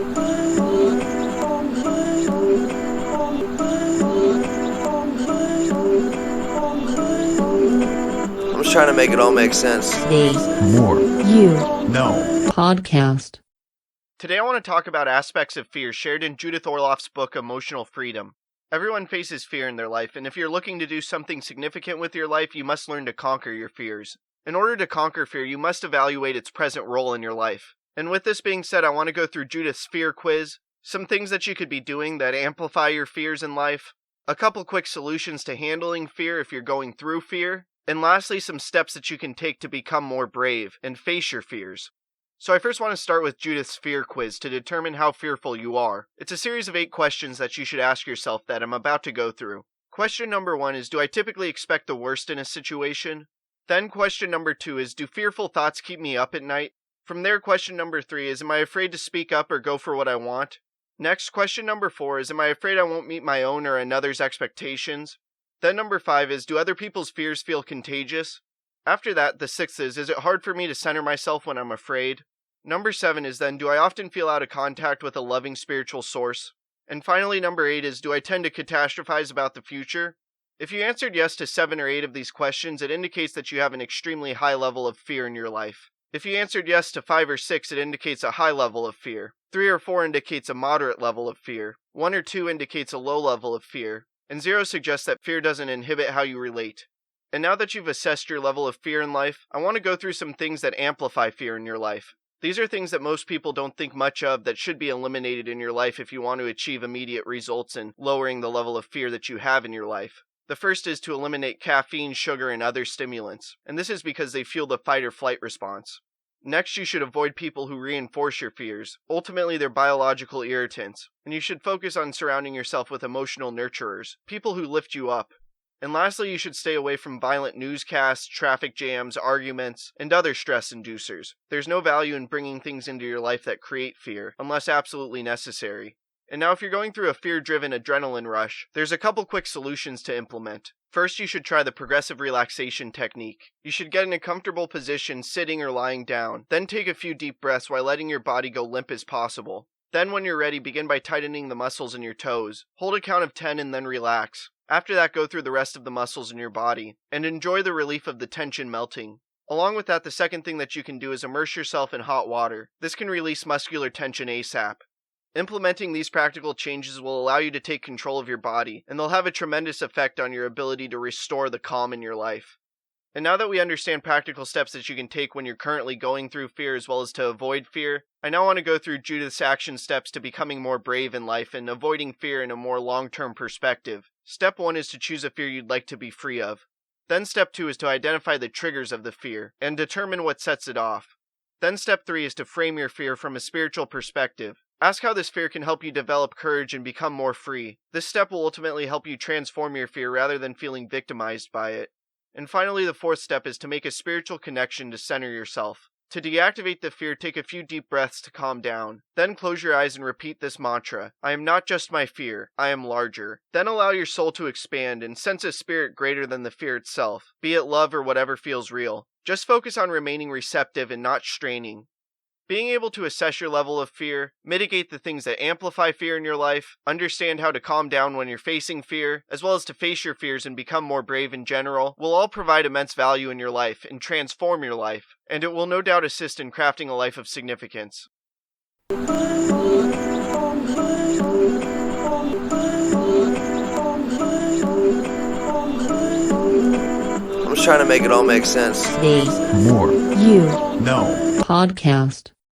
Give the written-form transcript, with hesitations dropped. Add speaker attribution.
Speaker 1: I'm just trying to make it all make sense.
Speaker 2: The
Speaker 3: More.
Speaker 2: You
Speaker 3: No.
Speaker 2: Podcast.
Speaker 4: Today I want to talk about aspects of fear shared in Judith Orloff's book, Emotional Freedom. Everyone faces fear in their life, and if you're looking to do something significant with your life, you must learn to conquer your fears. In order to conquer fear, you must evaluate its present role in your life. And with this being said, I want to go through Judith's fear quiz, some things that you could be doing that amplify your fears in life, a couple quick solutions to handling fear if you're going through fear, and lastly, some steps that you can take to become more brave and face your fears. So I first want to start with Judith's fear quiz to determine how fearful you are. It's a series of 8 questions that you should ask yourself that I'm about to go through. Question number 1 is, do I typically expect the worst in a situation? Then question number 2 is, do fearful thoughts keep me up at night? From there, question number 3 is, am I afraid to speak up or go for what I want? Next, question number 4 is, am I afraid I won't meet my own or another's expectations? Then number 5 is, do other people's fears feel contagious? After that, the 6th is it hard for me to center myself when I'm afraid? Number 7 is then, do I often feel out of contact with a loving spiritual source? And finally, number 8 is, do I tend to catastrophize about the future? If you answered yes to 7 or 8 of these questions, it indicates that you have an extremely high level of fear in your life. If you answered yes to 5 or 6, it indicates a high level of fear. 3 or 4 indicates a moderate level of fear. 1 or 2 indicates a low level of fear. And 0 suggests that fear doesn't inhibit how you relate. And now that you've assessed your level of fear in life, I want to go through some things that amplify fear in your life. These are things that most people don't think much of that should be eliminated in your life if you want to achieve immediate results in lowering the level of fear that you have in your life. The first is to eliminate caffeine, sugar, and other stimulants, and this is because they fuel the fight or flight response. Next, you should avoid people who reinforce your fears. Ultimately, they're biological irritants, and you should focus on surrounding yourself with emotional nurturers, people who lift you up. And lastly, you should stay away from violent newscasts, traffic jams, arguments, and other stress inducers. There's no value in bringing things into your life that create fear, unless absolutely necessary. And now if you're going through a fear-driven adrenaline rush, there's a couple quick solutions to implement. First, you should try the progressive relaxation technique. You should get in a comfortable position, sitting or lying down. Then take a few deep breaths while letting your body go limp as possible. Then when you're ready, begin by tightening the muscles in your toes. Hold a count of 10 and then relax. After that, go through the rest of the muscles in your body, and enjoy the relief of the tension melting. Along with that, the second thing that you can do is immerse yourself in hot water. This can release muscular tension ASAP. Implementing these practical changes will allow you to take control of your body, and they'll have a tremendous effect on your ability to restore the calm in your life. And now that we understand practical steps that you can take when you're currently going through fear as well as to avoid fear, I now want to go through Judith's action steps to becoming more brave in life and avoiding fear in a more long-term perspective. Step 1 is to choose a fear you'd like to be free of. Then step 2 is to identify the triggers of the fear and determine what sets it off. Then step 3 is to frame your fear from a spiritual perspective. Ask how this fear can help you develop courage and become more free. This step will ultimately help you transform your fear rather than feeling victimized by it. And finally, the 4th step is to make a spiritual connection to center yourself. To deactivate the fear, take a few deep breaths to calm down. Then close your eyes and repeat this mantra: I am not just my fear, I am larger. Then allow your soul to expand and sense a spirit greater than the fear itself, be it love or whatever feels real. Just focus on remaining receptive and not straining. Being able to assess your level of fear, mitigate the things that amplify fear in your life, understand how to calm down when you're facing fear, as well as to face your fears and become more brave in general, will all provide immense value in your life and transform your life, and it will no doubt assist in crafting a life of significance.
Speaker 1: I'm just trying to make it all make sense.
Speaker 2: The
Speaker 3: More.
Speaker 2: You
Speaker 3: No.
Speaker 2: Podcast.